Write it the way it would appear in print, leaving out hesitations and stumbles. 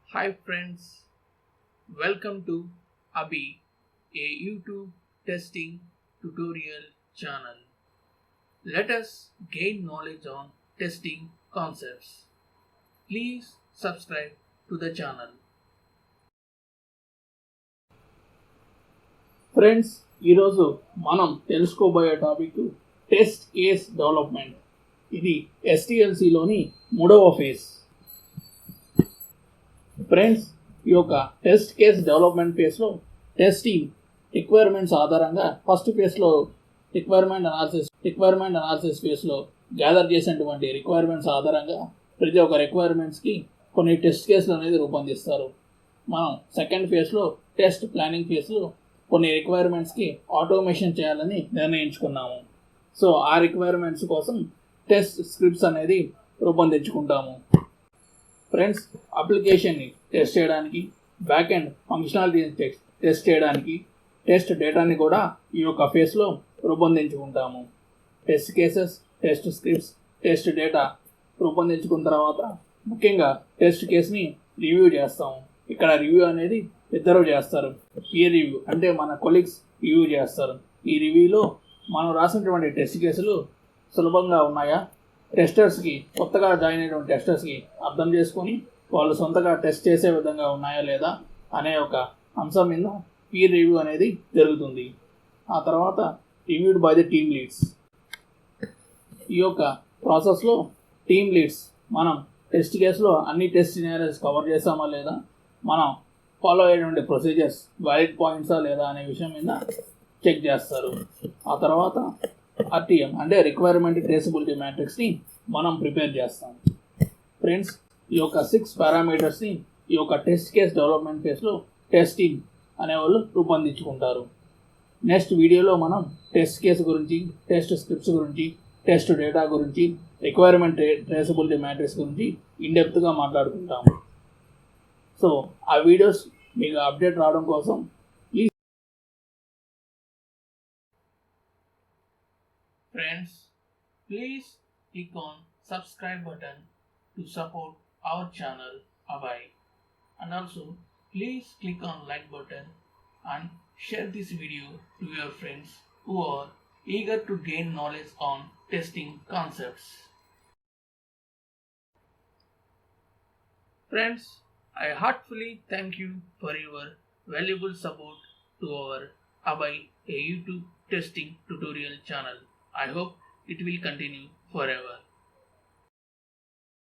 Hi friends, welcome to Abhey, a YouTube testing tutorial channel. Let us gain knowledge on testing concepts. Please subscribe to the channel. Friends, ఈరోజు మనం తెలుసుకోబోయే topic test case development. ఇది STLCలోని మూడవ phase. Friends, ఈ యొక్క test case development ఫేజ్లో testing requirements ఆధారంగా first ఫేజ్లో రిక్వైర్మెంట్ అనాలిసిస్ ఫేజ్లో గ్యాదర్ చేసినటువంటి రిక్వైర్మెంట్స్ ఆధారంగా ప్రతి ఒక్క రిక్వైర్మెంట్స్కి కొన్ని టెస్ట్ కేసులు అనేది రూపొందిస్తారు. మనం సెకండ్ ఫేజ్లో టెస్ట్ ప్లానింగ్ ఫేజ్లో కొన్ని రిక్వైర్మెంట్స్కి ఆటోమేషన్ చేయాలని నిర్ణయించుకున్నాము. సో ఆ రిక్వైర్మెంట్స్ కోసం టెస్ట్ స్క్రిప్ట్స్ అనేది రూపొందించుకుంటాము. ఫ్రెండ్స్, అప్లికేషన్ని టెస్ట్ చేయడానికి, బ్యాక్ ఎండ్ ఫంక్షనాలిటీని టెస్ట్ చేయడానికి టెస్ట్ డేటాని కూడా ఈ యొక్క ఫేజ్లో రూపొందించుకుంటాము. Test cases, test scripts, test data రూపొందించుకున్న తర్వాత ముఖ్యంగా టెస్ట్ కేస్ని రివ్యూ చేస్తాము. ఇక్కడ రివ్యూ అనేది ఇద్దరు చేస్తారు. పీర్ రివ్యూ అంటే మన కొలీగ్స్ రివ్యూ చేస్తారు. ఈ రివ్యూలో మనం రాసినటువంటి టెస్ట్ కేసులు సులభంగా ఉన్నాయా, టెస్టర్స్కి కొత్తగా జాయిన్ అయినటువంటి టెస్టర్స్కి అర్థం చేసుకొని వాళ్ళు సొంతగా టెస్ట్ చేసే విధంగా ఉన్నాయా లేదా అనే ఒక అంశం మీద పీర్ రివ్యూ అనేది జరుగుతుంది. ఆ తర్వాత reviewed by the team leads. ఈ యొక్క ప్రాసెస్లో టీమ్ లీడ్స్ మనం టెస్ట్ కేసులో అన్ని టెస్ట్ సినారియోస్ కవర్ చేసామా లేదా, మనం ఫాలో అయ్యేటువంటి ప్రొసీజర్స్ వ్యాలిడ్ పాయింట్సా లేదా అనే విషయం మీద చెక్ చేస్తారు. ఆ తర్వాత RTM అంటే రిక్వైర్మెంట్ ట్రేసబిలిటీ మ్యాట్రిక్స్ని మనం ప్రిపేర్ చేస్తాం. ఫ్రెండ్స్, ఈ యొక్క 6 పారామీటర్స్ని ఈ యొక్క టెస్ట్ కేస్ డెవలప్మెంట్ ఫేజ్లో టెస్ట్ టీమ్ అనేవాళ్ళు రూపొందించుకుంటారు. నెక్స్ట్ వీడియోలో మనం టెస్ట్ కేసు గురించి, టెస్ట్ స్క్రిప్ట్స్ గురించి, టెస్ట్ డేటా గురించి, రిక్వైర్మెంట్ ట్రేసబిలిటీ మ్యాట్రిక్స్ గురించి ఇన్డెప్త్గా మాట్లాడుకుంటాము. సో ఆ వీడియోస్ మీకు అప్డేట్ రావడం కోసం Friends, please click on subscribe button to support our channel Abhey. And also please click on like button and share this video to your friends who are eager to gain knowledge on testing concepts. Friends, I heartfully thank you for your valuable support to our Abhey, a YouTube testing tutorial channel. I hope it will continue forever.